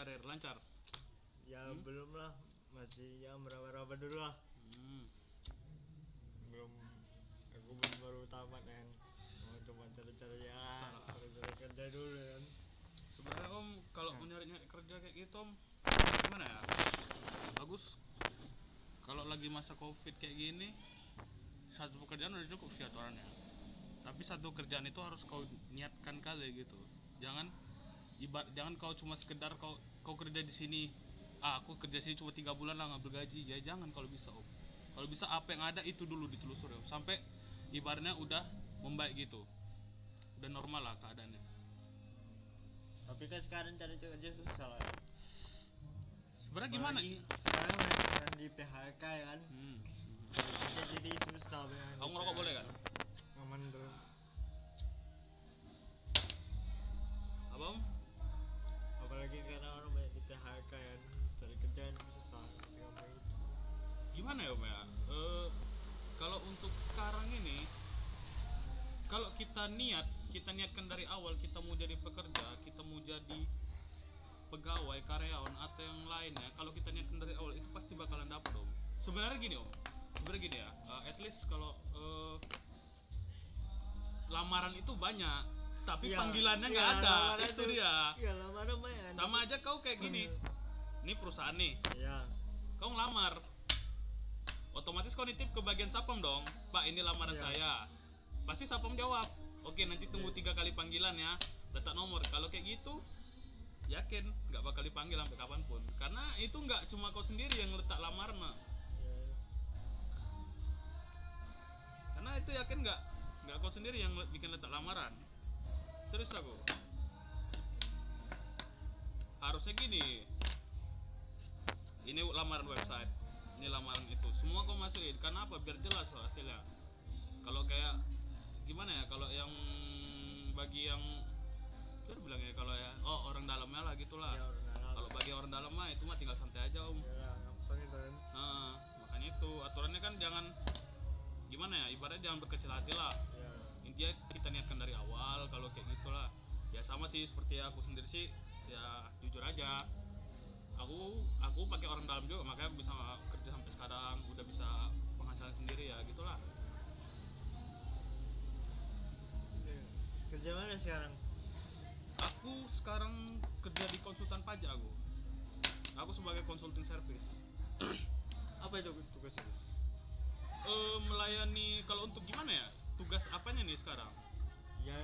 karir lancar? Ya belum lah, masih ya meraba-raba dulu lah. Belum, aku baru tamat kan. Mau coba cari-cari ya, cari-cari kerja dulu kan. Sebenarnya Om kalau nyari kerja kayak gitu Om, gimana ya? Bagus. Kalau lagi masa Covid kayak gini, satu pekerjaan udah cukup sih aturannya. Tapi satu kerjaan itu harus kau niatkan kali gitu. Jangan kau cuma sekedar kau kerja di sini. Aku kerja sini cuma 3 bulan lah ngambil gaji. Ya jangan kalau bisa Om. Kalau bisa apa yang ada itu dulu ditelusuri Om. Sampai ibaratnya udah membaik gitu. Udah normal lah keadaannya. Tapi kan sekarang cari kerja susah lah. Sebenarnya gimana? Sekarang kan di PHK ya kan. Jadi susah banget. Kamu ngerokok boleh kan? Aman dulu. Apa Om? Apalagi sekarang orang banyak di PHK kan, cari kerjaan susah. Gimana ya Om ya? Kalau untuk sekarang ini, kalau kita niatkan dari awal kita mau jadi pekerja, kita mau jadi pegawai, karyawan atau yang lainnya, kalau kita niatkan dari awal itu pasti bakalan dapet Om. Sebenarnya gini Om, ya, at least kalau lamaran itu banyak, tapi ya, panggilannya nggak ada, itu dia. Iya lamaran banyak. Sama aja kau kayak gini, ini perusahaan nih, ya. Kau ngelamar, otomatis kau nitip ke bagian sapam dong, Pak ini lamaran saya. Pasti sapam jawab, oke nanti tunggu 3 kali panggilan ya, letak nomor. Kalau kayak gitu yakin nggak bakal dipanggil sampai kapanpun, karena itu nggak cuma kau sendiri yang letak lamaran mah. Karena itu yakin nggak kau sendiri yang bikin letak lamaran. Serius aku. Harusnya gini, ini lamaran website, ini lamaran itu, semua kau masukin. Karena apa? Biar jelas hasilnya. Kalau kayak gimana ya, kalau yang bagi yang kita bilangnya kalau ya orang dalamnya lah gitulah. Ya, kalau bagi orang dalam mah itu mah tinggal santai aja Om. Ya, gampang itu kan. Makanya itu aturannya kan jangan gimana ya, ibaratnya jangan berkecil hati lah. Ya. Intinya kita niatkan dari awal kalau kayak gitulah. Ya sama sih seperti aku sendiri sih, ya jujur aja. Aku pakai orang dalam juga, makanya aku bisa kerja sampai sekarang, udah bisa penghasilan sendiri ya gitulah. Kerja mana sekarang? Aku sekarang kerja di konsultan pajak aku. Aku sebagai consulting service. Apa itu tugasnya? Melayani, kalau untuk gimana ya? Tugas apanya nih sekarang? Ya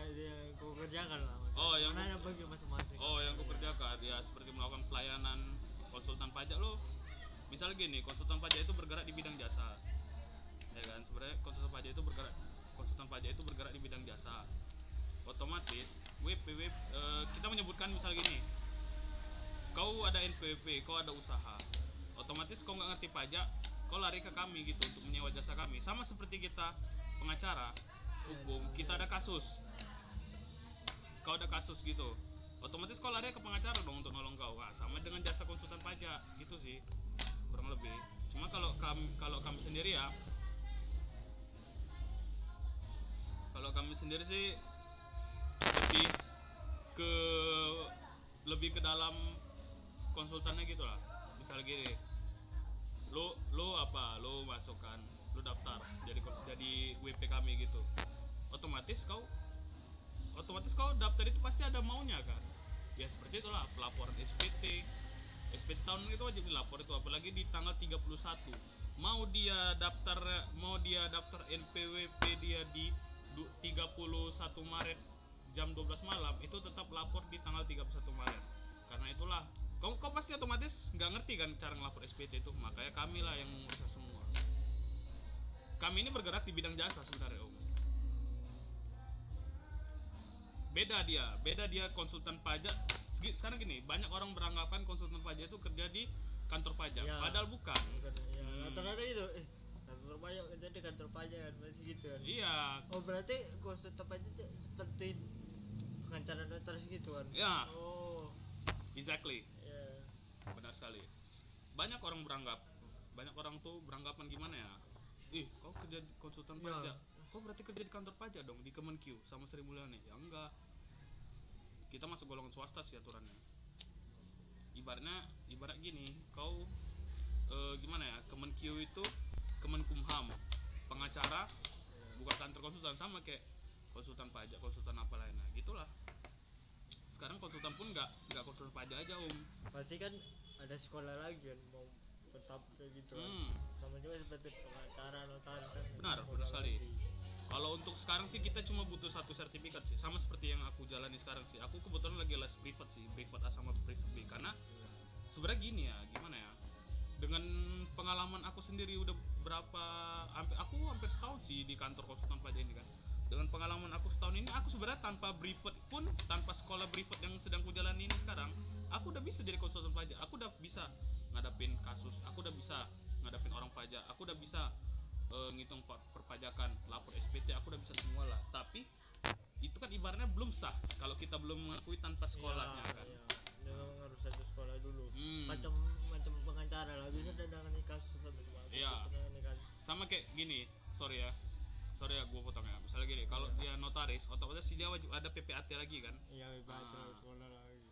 aku kerjakan lah. Yang mana bagi masing-masing. Yang aku kerjakan ya seperti melakukan pelayanan konsultan pajak lo. Misal gini, konsultan pajak itu bergerak di bidang jasa. Ya kan, sebenarnya konsultan pajak itu bergerak di bidang jasa. Otomatis kita menyebutkan misal gini, kau ada NPWP, kau ada usaha, otomatis kau nggak ngerti pajak, kau lari ke kami gitu untuk menyewa jasa kami. Sama seperti kita pengacara hukum, kita ada kasus, kau ada kasus gitu, otomatis kau lari ke pengacara dong untuk nolong kau. Sama dengan jasa konsultan pajak gitu sih kurang lebih. Cuma kalau kami sendiri ya, kalau kami sendiri sih lebih ke dalam konsultannya gitu lah. Misal gini, lo masukkan, lo daftar jadi WP kami gitu. Otomatis kau daftar itu pasti ada maunya kan. Ya seperti itulah, pelaporan SPT tahun itu wajib dilapor itu, apalagi di tanggal 31. Mau dia daftar NPWP dia di 31 Maret jam 12 malam, itu tetap lapor di tanggal 31 Maret. Karena itulah kau pasti otomatis nggak ngerti kan cara ngelapor SPT itu, makanya kami lah yang mengurus semua. Kami ini bergerak di bidang jasa sebenarnya Om. Beda dia konsultan pajak. Sekarang gini, banyak orang beranggapan konsultan pajak itu kerja di kantor pajak, ya, padahal bukan. Ya, rata-rata itu kantor pajak kerja di kantor pajak kan, masih gitu kan. Iya. Oh berarti konsultan pajak itu seperti pengacara notaris gitu kan? Ya. Oh. Exactly. Yeah. Benar sekali. Banyak orang tuh beranggapan gimana ya? Kau kerja di konsultan pajak. Kau berarti kerja di kantor pajak dong, di Kemenq sama Sri Mulyani. Ya enggak. Kita masuk golongan swasta sih aturannya. ibarat gini, kau gimana ya, Kemenkeu itu Kemenkumham, pengacara buka kantor konsultan, sama kayak konsultan pajak, konsultan apa lainnya gitulah. Sekarang konsultan pun nggak konsultan pajak aja pasti kan ada sekolah lagi kan mau tetap kayak gitu kan. Sama juga seperti pengacara, notaris kan. Benar Sekolah sekali. lagi. Kalau untuk sekarang sih kita cuma butuh satu sertifikat sih, sama seperti yang aku jalani sekarang sih. Aku kebetulan lagi les privat sih, privat A sama privat B, karena sebenarnya gini ya, gimana ya, dengan pengalaman aku sendiri udah aku hampir setahun sih di kantor konsultan pajak ini kan. Dengan pengalaman aku setahun ini, aku sebenarnya tanpa privat pun, tanpa sekolah privat yang sedang ku jalani ini sekarang, aku udah bisa jadi konsultan pajak. Aku udah bisa ngadapin kasus, aku udah bisa ngadapin orang pajak, aku udah bisa ngitung perpajakan, lapor SPT, aku udah bisa semua lah. Tapi itu kan ibaratnya belum sah kalau kita belum mengakui tanpa sekolahnya kan. Iya. Memang harus satu sekolah dulu. Macam pengacara lah, bisa dandangani kasus sampai Iya. Sama kayak gini, sorry ya gue potong ya. Misalnya gini, kalau dia notaris, otomatis dia wajib ada PPAT lagi kan. Iya, PPAT sekolah lagi.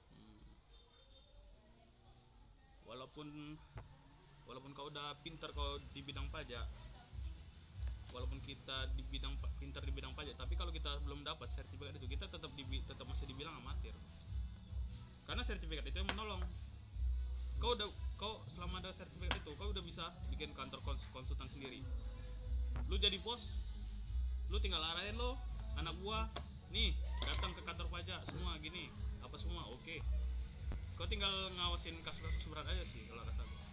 Walaupun kau udah pintar kau di bidang pajak, walaupun kita pintar di bidang pajak, tapi kalau kita belum dapat sertifikat itu, kita tetap masih dibilang amatir. Karena sertifikat itu yang menolong. Kau selama ada sertifikat itu, kau udah bisa bikin kantor konsultan sendiri. Lu jadi bos, lu tinggal arahin lo anak gua, nih datang ke kantor pajak semua gini, apa semua oke. Kau tinggal ngawasin kasus-kasus berat aja sih kalau rasa gua.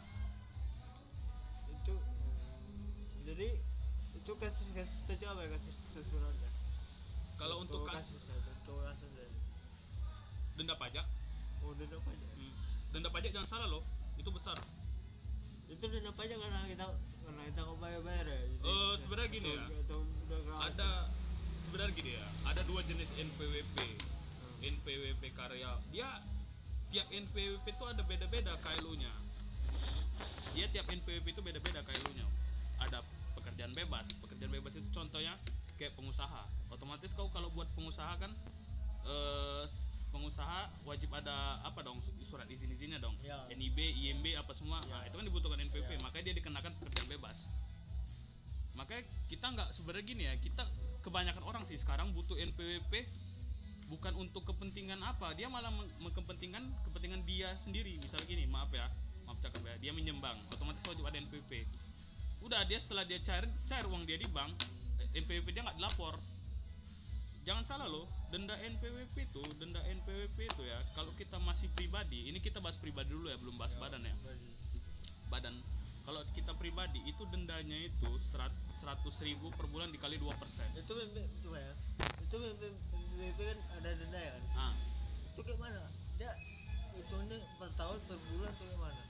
Itu jadi itu kasus seperti apa ya, kasus susulannya? Kalau untuk kasus denda pajak, denda pajak. Denda pajak jangan salah loh, itu besar. Itu denda pajak karena kita kau bayar ya. Sebenarnya gini ya, sebenarnya gini ya, ada dua jenis NPWP. NPWP karya, tiap NPWP itu ada beda-beda KLU-nya. Tiap NPWP itu beda-beda KLU-nya. Ada pekerjaan bebas itu contohnya kayak pengusaha. Otomatis kau kalau buat pengusaha kan, pengusaha wajib ada apa dong, surat izin-izinnya dong, ya. NIB, IMB apa semua, ya. Nah itu kan dibutuhkan NPWP, ya. Makanya dia dikenakan pekerjaan bebas. Makanya kita nggak, sebenarnya gini ya, kita kebanyakan orang sih sekarang butuh NPWP bukan untuk kepentingan apa, dia malah kepentingan dia sendiri. Misalnya gini, maaf cakap ya, dia menyumbang, otomatis wajib ada NPWP. Udah, dia setelah dia cair uang dia di bank, NPWP dia nggak dilapor. Jangan salah loh, denda NPWP itu ya, kalau kita masih pribadi, ini kita bahas pribadi dulu ya, belum bahas badan ya. Badan, kalau kita pribadi itu dendanya itu 100.000 per bulan dikali 2%. Itu cuma ya, itu BPP kan ada denda ya kan? Itu kayak mana? Dia hitungnya per tahun, per bulan atau gimana?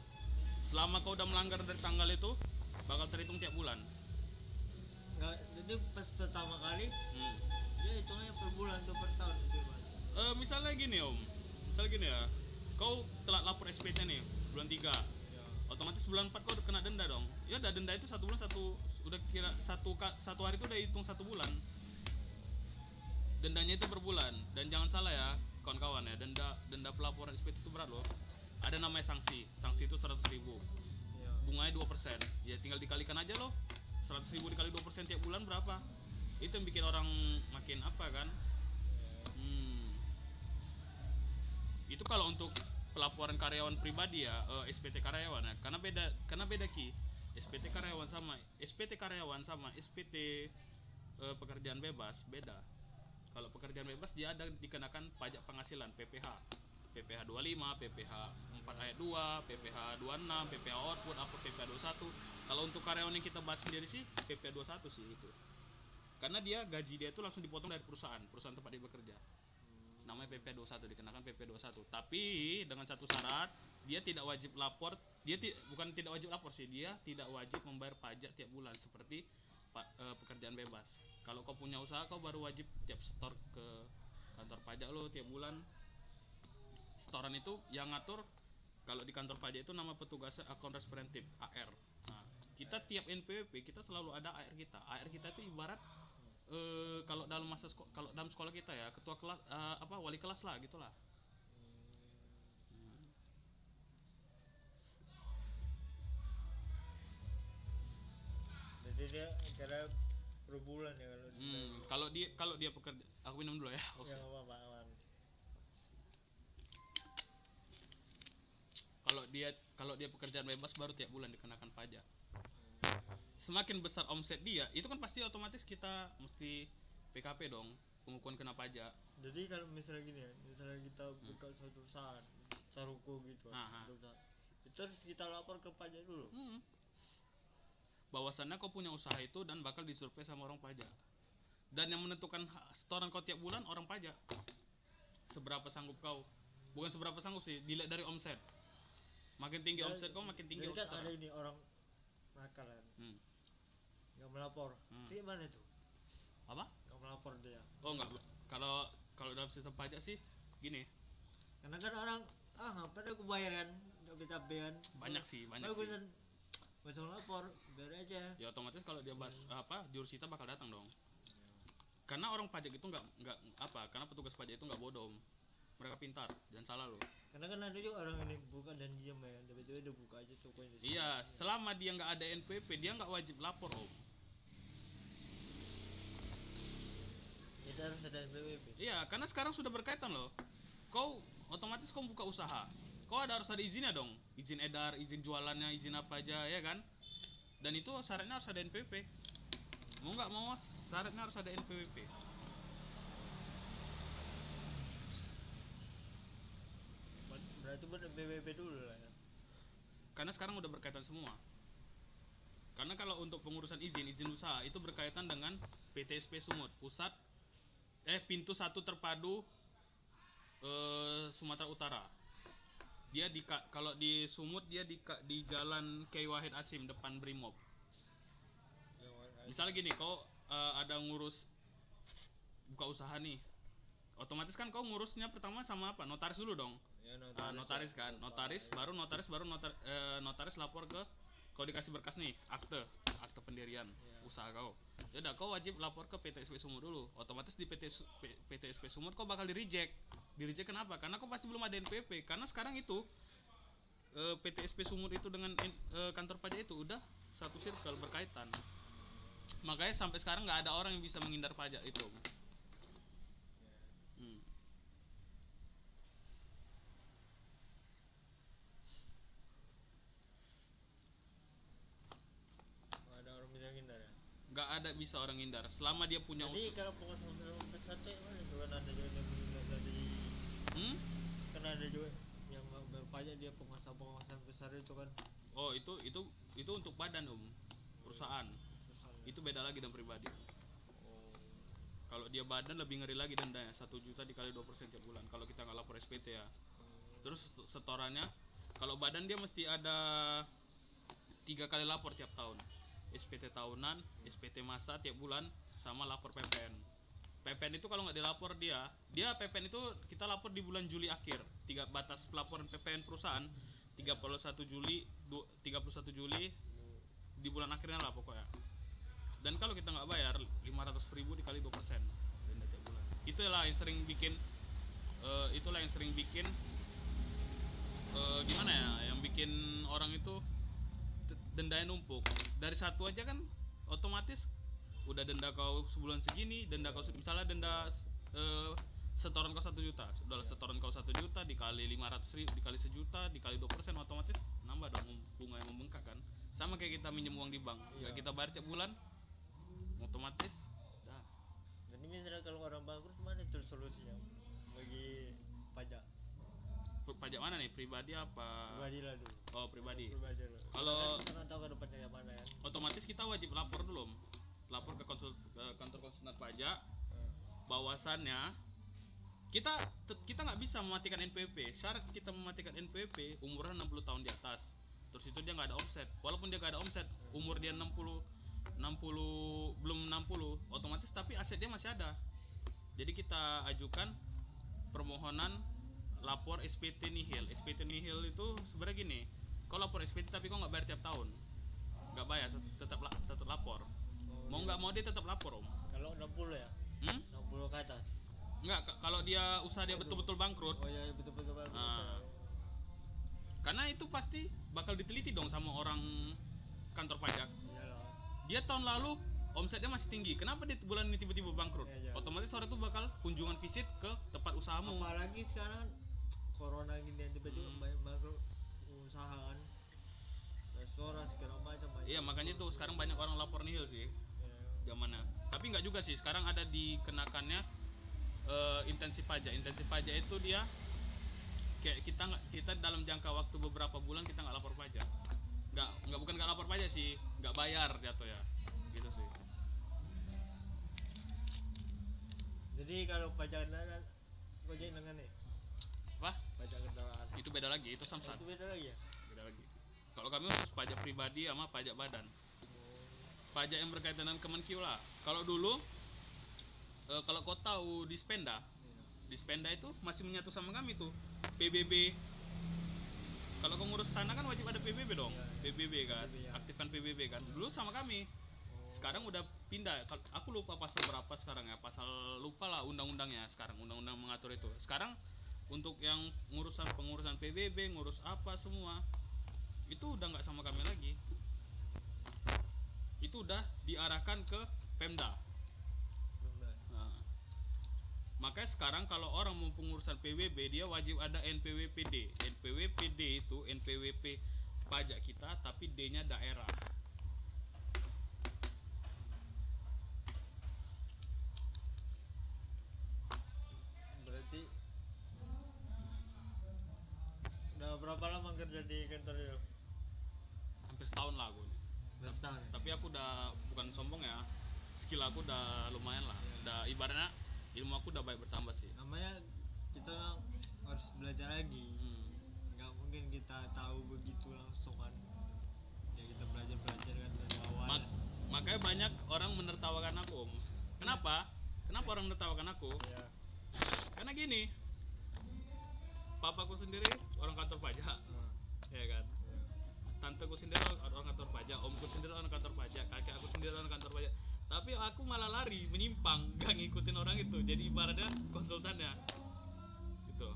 Selama kau udah melanggar dari tanggal itu, bakal terhitung tiap bulan. Nggak, jadi pas pertama kali dia hitungnya per bulan atau per tahun itu gimana? Misalnya gini ya, kau telat lapor SPT nih bulan 3 ya. Otomatis bulan 4 kau udah kena denda dong. Ya udah, denda itu satu bulan udah kira satu hari itu udah hitung 1 bulan. Dendanya itu per bulan. Dan jangan salah ya kawan-kawan ya, denda pelaporan SPT itu berat loh. Ada namanya sanksi itu 100.000, ya. Bunganya 2%, ya tinggal dikalikan aja loh. 100.000 dikali 2% tiap bulan berapa? Itu yang bikin orang makin apa kan? Itu kalau untuk pelaporan karyawan pribadi ya, SPT karyawan ya, karena beda ki. SPT karyawan sama SPT pekerjaan bebas beda. Kalau pekerjaan bebas dia ada dikenakan pajak penghasilan, PPh 25, PPh 4 ayat 2, PPh 26, PPh output, apa PPh 21. Kalau untuk karyawan yang kita bahas sendiri sih PPh 21 sih itu. Karena dia gaji dia itu langsung dipotong dari perusahaan tempat dia bekerja. Namanya PPh 21, dikenakan PPh 21. Tapi dengan satu syarat, dia tidak wajib lapor, bukan tidak wajib lapor sih, dia tidak wajib membayar pajak tiap bulan seperti pekerjaan bebas. Kalau kau punya usaha, kau baru wajib tiap store ke kantor pajak lo tiap bulan. Setoran itu yang ngatur, kalau di kantor pajak itu nama petugasnya akun representatif, AR. Nah, kita tiap NPWP kita selalu ada AR kita. AR kita itu ibarat kalau dalam sekolah kita ya, ketua kelas wali kelas lah gitulah. Jadi dia cara per bulan ya kalau Kalau dia pekerja, aku minum dulu ya. ya apa aman. Kalau dia pekerjaan bebas baru tiap bulan dikenakan pajak. Semakin besar omset dia, itu kan pasti otomatis kita mesti PKP dong, pengukuhan kena pajak. Jadi kalau misalnya gini ya, misalnya kita buka suatu usaha ruko gitu kan, usaha, itu harus kita lapor ke pajak dulu. Bahwasannya kau punya usaha itu dan bakal disurvei sama orang pajak. Dan yang menentukan setoran kau tiap bulan orang pajak. Seberapa sanggup kau? Bukan seberapa sanggup sih, dilihat dari omset. Makin tinggi omset kau makin tinggi jadi kan setoran. ada ini orang nakal kan, nggak melapor. Itu gimana tuh? Apa? Nggak melapor dia. Oh enggak. Kalau dalam sistem pajak sih gini. Karena kan orang ngapain aku bayar kan, capek kan. Banyak sih. Bisa lapor, biar aja. Ya otomatis kalau dia jurusita bakal datang dong. Karena orang pajak itu karena petugas pajak itu nggak bodoh. Mereka pintar, jangan salah loh. Karena kan ada juga orang ini buka dan diam ya, tiba-tiba udah buka aja tokonya. Iya, selama dia nggak ada NPWP, dia nggak wajib lapor om. Itu harus ada NPWP. Iya, karena sekarang sudah berkaitan loh. Kau otomatis kau buka usaha, kau harus ada izinnya dong, izin edar, izin jualannya, izin apa aja ya kan. Dan itu syaratnya harus ada NPWP. Mau nggak mau syaratnya harus ada NPWP. Berarti buat NPWP dulu lah ya. Karena sekarang udah berkaitan semua. Karena kalau untuk pengurusan izin usaha itu berkaitan dengan PTSP Sumut, pintu 1 terpadu Sumatera Utara. Dia kalau di Sumut dia di Jalan Kyai Wahid Asim depan Brimob. Misalnya gini, kau ada ngurus buka usaha nih. Otomatis kan kau ngurusnya pertama sama apa? Notaris dulu dong. Ya, Notaris kan. Notaris lapor ke kau dikasih berkas nih, akte pendirian usaha kau. Ya udah kau wajib lapor ke PTSP Sumut dulu. Otomatis di PTSP Sumut kau bakal di reject. Di reject kenapa? Karena kau pasti belum ada NPWP. Karena sekarang itu PTSP Sumut itu dengan kantor pajak itu udah satu circle berkaitan. Makanya sampai sekarang nggak ada orang yang bisa menghindar pajak itu. Nggak ada bisa orang hindar selama dia punya jadi kalau pengusaha besar tuh mana itu kan ada juga yang meninggal dari kan ada juga yang berpajak dia pengusaha besar itu kan. Oh itu untuk badan perusahaan. Itu beda lagi dan pribadi. Kalau dia badan lebih ngeri lagi dendanya 1 juta dikali 2% tiap bulan kalau kita nggak lapor SPT ya. Terus setorannya kalau badan dia mesti ada 3 kali lapor tiap tahun. SPT tahunan, SPT masa tiap bulan, sama lapor PPN. PPN itu kalau nggak dilapor dia PPN itu kita lapor di bulan Juli akhir. Batas pelaporan PPN perusahaan 31 Juli di bulan akhirnya lah pokoknya. Dan kalau kita nggak bayar 500.000 dikali 2% denda tiap bulan. Itulah yang sering bikin gimana ya, yang bikin orang itu dendanya numpuk. Dari satu aja kan otomatis udah denda kau sebulan segini, denda kau misalnya denda setoran kau 1 juta, sudah setoran kau 1 juta dikali 500.000 dikali 1 juta dikali 2% otomatis nambah dong bunga yang membengkak kan. Sama kayak kita minjem uang di bank, nggak kita bayar tiap bulan otomatis dah. Jadi misalnya kalau orang bangkrut mana itu solusinya bagi pajak? Pajak mana nih, pribadi apa? Pribadi lah dulu. Oh pribadi. Kalau kita nggak tahu ke depannya yang mana kan. Otomatis kita wajib lapor dulu, lapor ke kantor konsultan pajak. Bahwasannya kita nggak bisa mematikan NPWP. Syarat kita mematikan NPWP umurnya 60 tahun di atas. Terus itu dia nggak ada omset. Walaupun dia nggak ada omset, umur dia 60 belum 60, otomatis tapi aset dia masih ada. Jadi kita ajukan permohonan lapor SPT nihil. SPT nihil itu sebenarnya gini, kau lapor SPT tapi kau nggak bayar tiap tahun, nggak bayar, tetap lapor. Mau nggak mau dia tetap lapor om. Kalau 60 ya? 60 ke atas? Nggak, kalau dia usaha dia betul-betul bangkrut. Oh iya betul-betul bangkrut. Karena itu pasti bakal diteliti dong sama orang kantor pajak. Iyalah. dia tahun lalu omsetnya masih tinggi, kenapa di bulan ini tiba-tiba bangkrut? Iya, iya. Otomatis orang tuh bakal kunjungan visit ke tempat usahamu. Apalagi sekarang corona gini yang tiba-tiba banyak bangkrut usahaan, restoran segala macam. Iya, makanya tuh sekarang banyak orang lapor nihil sih Ya. zamannya. Tapi nggak juga sih, sekarang ada dikenakannya intensif pajak. Intensif pajak itu dia kayak kita dalam jangka waktu beberapa bulan kita nggak lapor pajak. Bukan nggak lapor pajak sih, nggak bayar jatuh ya, gitu sih. Jadi kalau pajak kendaraan, Gojek dengan nih Apa? pajak kendaraan. Itu beda lagi, itu samsat. Itu beda lagi ya. Beda lagi. Kalau kami khusus pajak pribadi sama pajak badan. Pajak yang berkaitan dengan Kemenkeu lah. Kalau dulu kalau kau tahu Dispenda, Dispenda itu masih menyatu sama kami tuh. PBB. Kalau kau ngurus tanah kan wajib ada PBB dong. Iya, iya. PBB kan, PBB, ya. aktifkan PBB kan. Dulu sama kami. Sekarang udah pindah. Aku lupa pasal berapa sekarang ya. Pasal lupa lah undang-undangnya sekarang. Undang-undang mengatur itu. Sekarang untuk yang pengurusan PBB, ngurus apa semua itu udah nggak sama kami lagi. Itu udah diarahkan ke Pemda. Nah, makanya sekarang kalau orang mau pengurusan PBB dia wajib ada NPWPD. NPWPD itu NPWP pajak kita tapi D-nya daerah. Berarti udah berapa lama kerja di kantor itu? Hampir setahun lah aku. Bersetahun. Tapi aku udah, bukan sombong ya, skill aku udah lumayan lah. Udah ibaratnya ilmu aku udah baik bertambah sih. Namanya kita harus belajar lagi. Nggak mungkin kita tahu begitu langsung kan. Ya kita belajar kan dari awal. Makanya banyak orang menertawakan aku, Om. Kenapa? Kenapa orang menertawakan aku? Ya. Karena gini, papaku sendiri orang kantor pajak, ya kan. Tanteku sendiri orang kantor pajak, omku sendiri orang kantor pajak, kakek aku sendiri orang kantor pajak. Tapi aku malah lari, menyimpang, gak ngikutin orang itu. Jadi ibaratnya konsultannya, gitu.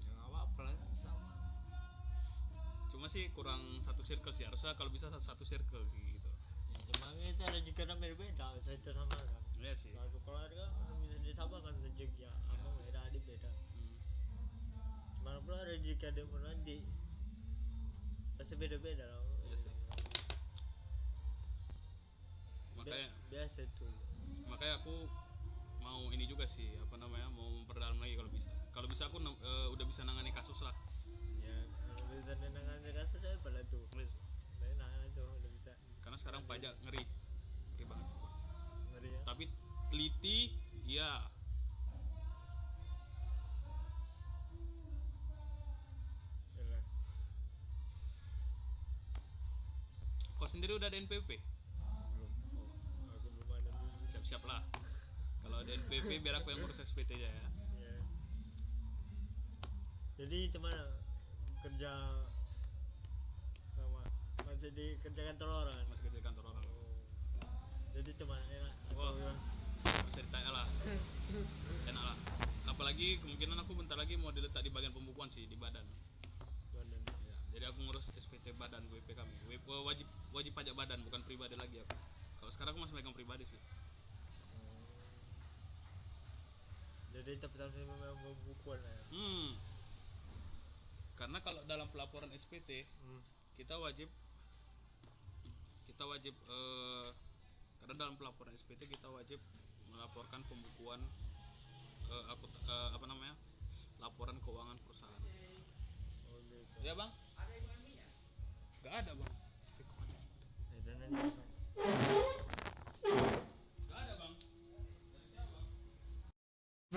Ya nggak apa-apa lah. Sama. Cuma sih kurang satu circle sih. Harusnya kalau bisa satu circle sih gitu. Ya, cuma kita rezekinya beda, saya sama kan. Iya sih. Satu keluarga bisa disamakan rezeki ya. Abang beda, adik beda. Mana pula rezeki adik pun nanti pasti beda-beda lah. Iya sih. Makanya Biasa tuh. aku mau ini juga sih, apa namanya, mau memperdalam lagi kalau bisa. Kalau bisa aku udah bisa nangani kasus lah. Ya kalau bisa nenangkan kasus saya pada tuh. Nah itu udah bisa. Karena sekarang pajak ngeri banget. Ngeri ya. Tapi teliti, iya. Yalah. Kau sendiri udah ada NPWP? Belum. Aku belum ada dulu. Siap-siap lah. Kalau ada NPWP biar aku yang ngurus SPT aja ya. Ya. Jadi cuman kerja sama masih di kerja kantor orang. Masih kerja di kantor orang. Jadi cuman enak. Wah. Atau gimana? Bisa ditanya lah. Enak lah. Apalagi kemungkinan aku bentar lagi mau diletak di bagian pembukuan sih, di badan. Badan. Ya, jadi aku ngurus SPT badan WP kami. Wajib pajak badan, bukan pribadi lagi aku. Kalau sekarang aku masih megang pribadi sih. Jadi tapi memang pembukuan lah ya. Karena kalau dalam pelaporan SPT kita wajib karena dalam pelaporan SPT kita wajib melaporkan pembukuan laporan keuangan perusahaan. Oh gitu. Ya bang? Gak ada bang. Dan nanti Gak ada bang.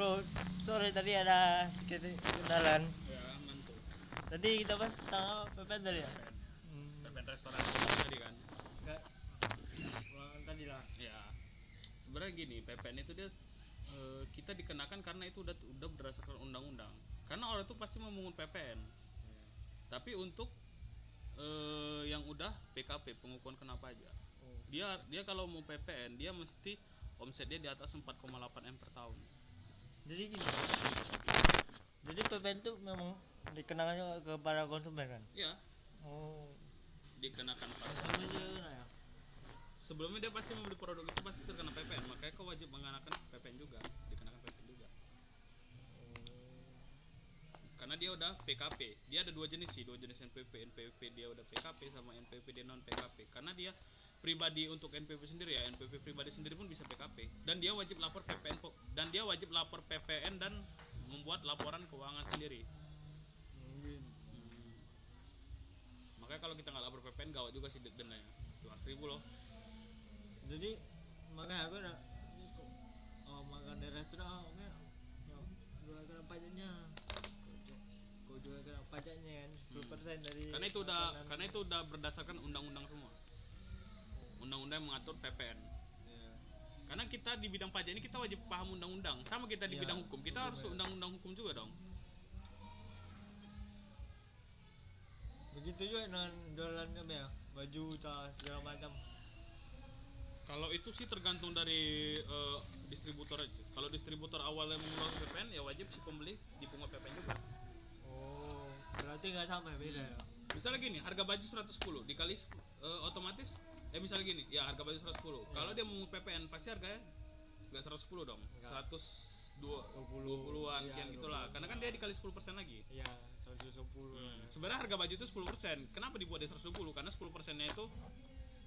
bro, sorry tadi ada sedikit kenalan. Ya mantu. Tadi kita bahas tentang PPN tadi ya? PPN restoran tadi kan. Enggak. Ulangan tadi lah. Ya. Sebenarnya gini, PPN itu dia kita dikenakan karena itu udah berdasarkan undang-undang. Karena orang itu pasti memungut PPN. Tapi untuk yang udah PKP, pengukuhan kena pajak. Dia kalau mau PPN dia mesti omset dia di atas 4,8 M per tahun. Jadi gini. Jadi PPN itu memang dikenakannya kepada konsumen kan? Iya, Oh. dikenakan pajak. Konsumen juga kena ya? sebelumnya dia pasti membeli produk itu pasti terkena PPN, makanya kau wajib mengenakan PPN juga, dikenakan PPN juga. Karena dia udah PKP. Dia ada dua jenis NPWP. NPWP dia udah PKP sama NPWP dia non PKP. Karena dia pribadi untuk NPWP sendiri ya, NPWP pribadi sendiri pun bisa PKP. Dan dia wajib lapor PPN dan membuat laporan keuangan sendiri. Makanya kalau kita nggak lapor PPN gawat juga sih dendanya. 200.000 loh. Jadi makanya aku udah makan di restoran juga kena pajaknya. Kau juga kena pajaknya kan 10% dari Karena itu udah berdasarkan undang-undang semua. Undang-undang yang mengatur PPN. Ya. Karena kita di bidang pajak ini kita wajib paham undang-undang. Sama kita di Ya, bidang hukum, kita harus ya. undang-undang hukum juga dong. Begitu juga dengan jualan apa ya, baju tas segala macam. Kalau itu sih tergantung dari distributor aja. Kalau distributor awalnya mengeluarkan PPN ya wajib si pembeli dipungut PPN juga. Oh, berarti nggak sama ya, beda ya. Misalnya gini, harga baju 110 dikali otomatis misalnya gini, ya harga baju 110. Ya. Kalau dia mengungut PPN pasti harganya enggak 110 dong. Enggak. 120-an Ya, kian gitulah. 20. Karena kan dia dikali 10% lagi. Iya, 110. Sebenarnya harga baju itu 10%. Kenapa dibuat di 120? Karena 10%-nya itu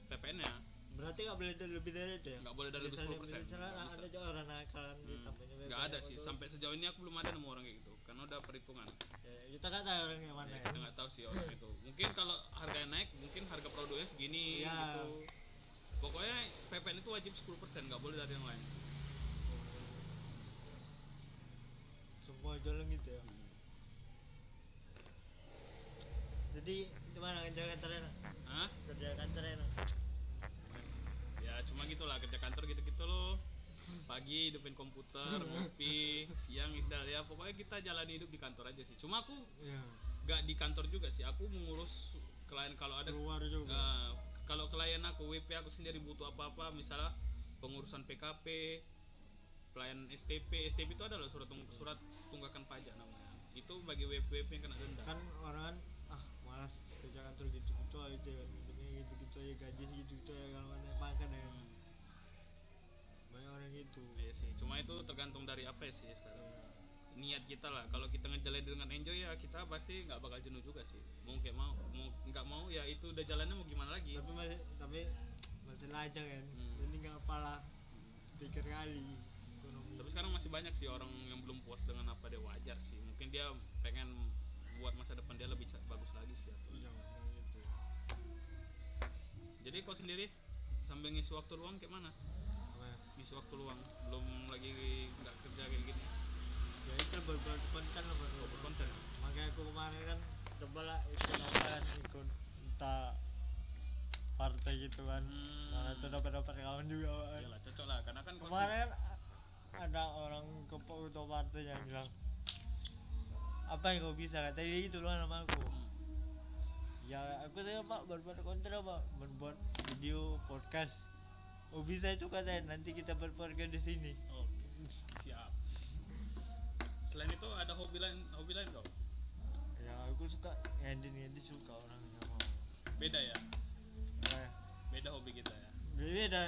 PPN-nya. Berarti nggak boleh lebih dari itu ya? Nggak boleh dari 10%. Misalnya Nggak bisa. ada juga orang nakalan ditambahnya Nggak ada sih. Sampai sejauh ini aku belum ada nemu orang kayak gitu. Karena udah perhitungan. Ya, kita kan tahu orang yang mana Ya, ya. kita nggak tahu sih orang itu. Mungkin kalau harganya naik, mungkin harga produknya segini Ya. gitu. Pokoknya PPN itu wajib 10%, nggak boleh dari yang lain sih. Semua jualan gitu ya. Jadi gimana kerja kantornya? Hah? Kerja kantornya? Ya cuma gitulah, kerja kantor gitu-gitu loh. Pagi hidupin komputer, ngopi, siang istirahat, ya pokoknya kita jalani hidup di kantor aja sih. Cuma aku Iya. nggak di kantor juga sih, aku mengurus klien kalau ada Keluar juga. kalau klien aku WP aku sendiri butuh apa-apa, misalnya pengurusan PKP, klien STP itu adalah surat tunggakan pajak namanya. Itu bagi WP yang kena denda. Kan orang kan malas kerja kantor gitu-gitu aja kan. Ini gitu-gitu aja, gaji segitu-gitu ya, kalau naik pangkat ya. Banyak orang gitu. Iya sih, cuma itu tergantung dari apa ya sih sekarang. Niat kita lah. Kalau kita ngejalanin dengan enjoy ya kita pasti nggak bakal jenuh juga sih. Mau nggak mau ya itu udah jalannya mau gimana lagi. Masih lajang kan. Jadi nggak apalah pikir kali ekonomi. Tapi sekarang masih banyak sih orang yang belum puas dengan apa dia, wajar sih. Mungkin dia pengen buat masa depan dia lebih bagus lagi sih. Iya, memang gitu. Jadi kau sendiri sambil ngisi waktu luang kayak mana? Apa ya? Ngisi waktu luang belum lagi nggak kerja kayak gini. Ya itu berbuat konten lah, Kau berkonten. makanya aku kemarin kan coba lah ikut entah partai gitu kan. Mana tuh dapat kawan juga kan. Iyalah cocok lah karena kan kau Kemarin ada orang ketua partai yang bilang, apa yang kau bisa, kata dia gitu loh nama aku. Ya aku saya pak berbuat konten apa, membuat video podcast. Oh bisa itu katanya, nanti kita berpodcast di sini. Oke, siap. Selain itu ada hobi lain kau? Ya aku suka ngedit suka orangnya mau. Beda ya? Nah, Beda hobi kita ya? beda.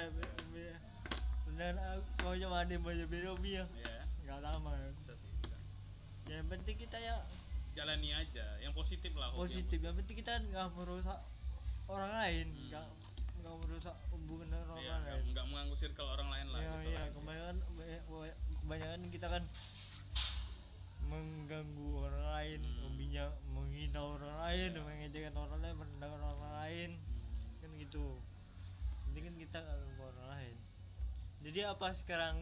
Dan aku mau cuma ada banyak beda hobi ya. Iya ya? Nggak sama ya. Bisa sih, bisa. Yang penting kita ya Jalani aja, yang positif lah hobi. positif. Yang penting kita nggak merusak orang lain, nggak merusak hubungan dengan orang Iya, lain. nggak mengganggu circle orang lain lah. Iya, gitu iya, lah. kebanyakan kita kan mengganggu orang lain, hobinya menghina orang lain, mengejekkan orang lain, merendahkan orang lain, kan gitu. Penting kan kita nggak ganggu orang lain. Jadi apa sekarang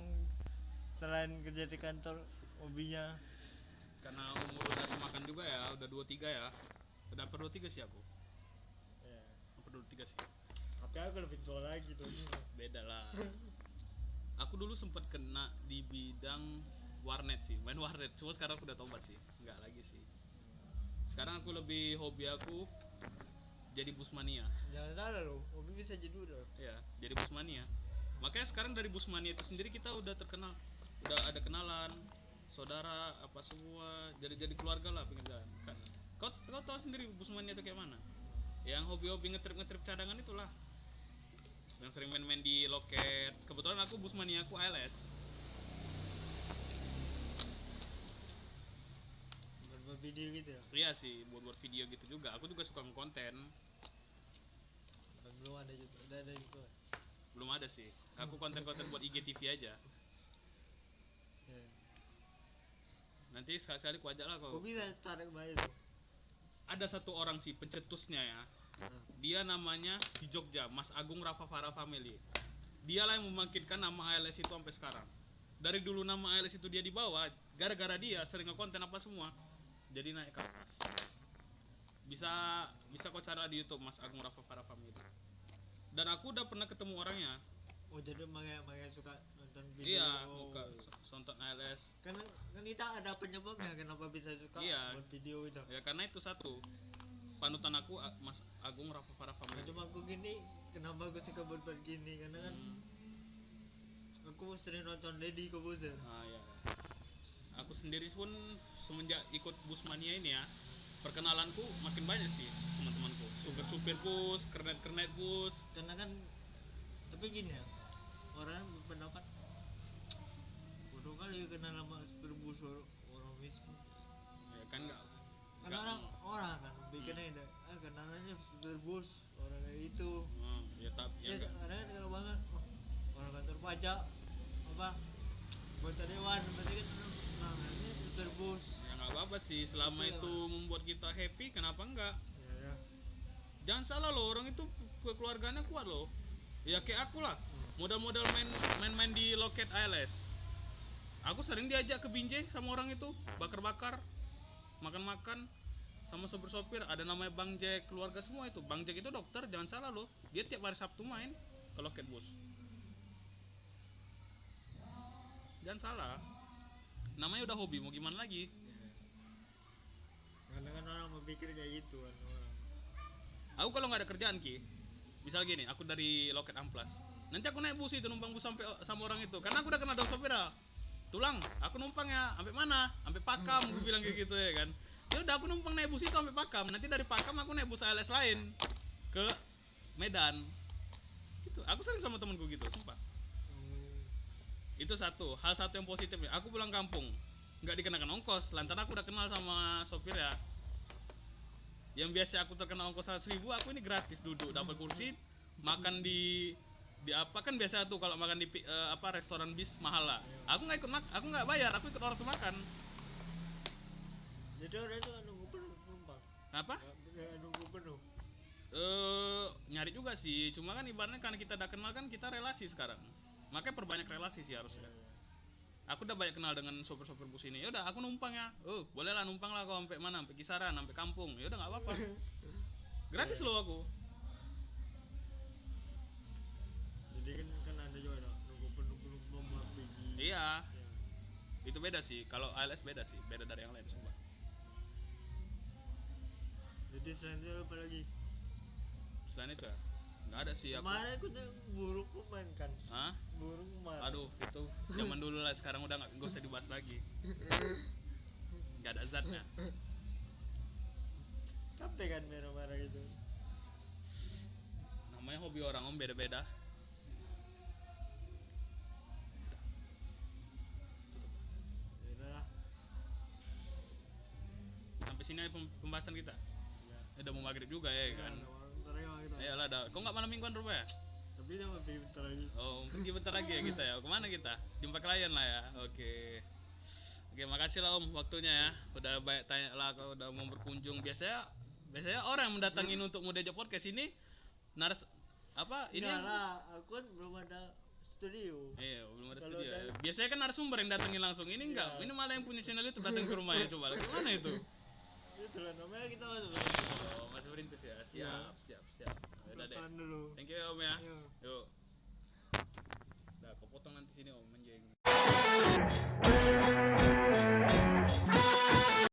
selain kerja di kantor, hobinya? Karena umur udah semakan juga ya, udah 23 ya. Udah per 23 sih aku. Ya, Per 23 sih. tapi aku lebih tua lagi tuh. Beda lah. Aku dulu sempat kena di bidang warnet sih, main warnet. Cuma sekarang aku udah tobat sih, nggak lagi sih. Sekarang aku lebih hobi aku jadi busmania. Jangan salah loh, hobi bisa jadi loh. Ya, jadi busmania. Makanya sekarang dari busmania itu sendiri kita udah terkenal, udah ada kenalan, saudara apa semua, jadi keluarga lah pengen jalan. Kan, kau tahu sendiri busmania itu kayak mana? Yang hobi-hobi ngetrip cadangan itulah. yang sering main-main di loket. Kebetulan aku busmania aku ALS. Buat video gitu ya. Iya sih, buat video gitu juga. Aku juga suka ngekonten. Belum ada gitu, ada gitu. Belum ada sih. Aku konten-konten buat IGTV aja. Ya. Nanti sekali-sekali ku ajak lah Kok kau. bisa tarik banyak tuh? Ada satu orang sih pencetusnya ya. Nah, Dia namanya di Jogja, Mas Agung Rafa Farah Family. Dialah yang membangkitkan nama ALS itu sampai sekarang. Dari dulu nama ALS itu dia dibawa, gara-gara dia sering ngekonten apa semua, jadi naik ke atas. Bisa kau cari di YouTube Mas Agung Rafa Farah Family. Dan aku udah pernah ketemu orangnya. oh jadi makanya suka nonton video. Iya, Oh. buka nonton ALS. Kan kita ada penyebabnya kenapa bisa suka Iya. buat video itu. Ya karena itu satu. Panutan aku Mas Agung Rafa Farah Nah, Family. cuma aku gini, kenapa aku suka buat gini? Karena kan aku sering nonton Deddy Kobuzer. Ah ya. Aku sendiri pun semenjak ikut Busmania ini ya, perkenalanku makin banyak sih teman-temanku. Supir-supir bus, kernet-kernet bus. Karena kan, tapi gini ya, orang berpendapat bodoh kali kenal sama supir bus orang miskin. Ya kan enggak Karena orang kan bikinnya itu, kenalannya supir bus orang kayak itu. ya tapi Ya, ya enggak. karena kan kalau banget orang kantor pajak apa anggota dewan berarti kan kenangannya supir bus. Ya enggak apa-apa sih selama Itu ya, itu membuat kita happy, kenapa enggak? Ya. Jangan salah loh, orang itu keluarganya kuat loh. Ya kayak aku lah. Modal-modal main-main di loket ALS. Aku sering diajak ke Binjai sama orang itu, bakar-bakar, makan-makan sama sopir-sopir. Ada namanya Bang Jack, keluarga semua itu. Bang Jack itu dokter, jangan salah loh. Dia tiap hari Sabtu main ke loket bus. Jangan salah. Namanya udah hobi, mau gimana lagi? Karena kan orang berpikir kayak gitu kan orang. Aku kalau nggak ada kerjaan Ki, misal gini, aku dari loket Amplas, nanti aku naik bus itu numpang bus sampai sama orang itu, karena aku udah kenal dong sopirnya. Tulang, aku numpang ya, sampai mana? Sampai Pakam, aku bilang kayak gitu ya kan. Ya udah aku numpang naik bus itu sampai Pakam, nanti dari Pakam aku naik bus ALS lain ke Medan. Gitu. Aku sering sama temanku gitu, sumpah. Itu satu, hal satu yang positifnya. Aku pulang kampung, nggak dikenakan ongkos, lantaran aku udah kenal sama sopir ya. Yang biasa aku terkena ongkos 100.000, aku ini gratis duduk, dapat kursi, makan di apa kan biasa tuh kalau makan di apa restoran bis mahal lah. Aku nggak ikut aku nggak bayar, aku ikut orang tuh makan. Jadi orang itu nunggu penuh numpang. Apa? Nggak nunggu penuh. Nyari juga sih, cuma kan ibaratnya karena kita udah kenal kan kita relasi sekarang. Makanya perbanyak relasi sih harusnya. Aku udah banyak kenal dengan sopir-sopir bus ini. Ya udah aku numpang ya. Boleh lah numpang lah kau sampai mana? Sampai Kisaran, sampai kampung. Ya udah enggak apa-apa. Gratis loh aku. Jadi kan ada juga nunggu penuh buat pergi. Iya. Ya. Itu beda sih. Kalau ALS beda sih, beda dari yang lain semua. Jadi selain itu apa lagi? Selain itu ya, nggak ada sih aku. Kemarin aku tuh burung pemain kan. Hah? Burung kemarin. Aduh, itu zaman dulu lah. Sekarang udah nggak usah dibahas lagi. Nggak ada zatnya. Capek kan marah-marah gitu. Namanya hobi orang om beda-beda. Ya udahlah. Sampai sini aja pembahasan kita. Ya. Udah mau maghrib juga ya kan. Bentar lagi gitu. Ayolah, kok nggak malam mingguan rupanya? Tapi dia mau pergi bentar lagi. Oh, pergi bentar lagi ya kita ya. Kemana kita? Jumpa klien lah ya. Oke, makasih lah Om waktunya ya. Udah banyak tanya lah, kau udah mau berkunjung. Biasanya orang yang mendatangin untuk mau diajak podcast ini naras apa? Ini Enggak yang lah, aku kan belum ada studio. iya, belum ada Kalau studio. udah- Biasanya kan narasumber yang datangin langsung. Ini enggak. Iya. Ini malah yang punya channel itu datang ke rumahnya coba. Gimana itu? Itu lah namanya kita masuk. Oh, masih berintis ya. Siap. Udah deh. Depan dulu. Thank you ya Om ya. Ayo. Yuk. Udah, kau potong nanti sini Om, menjeng.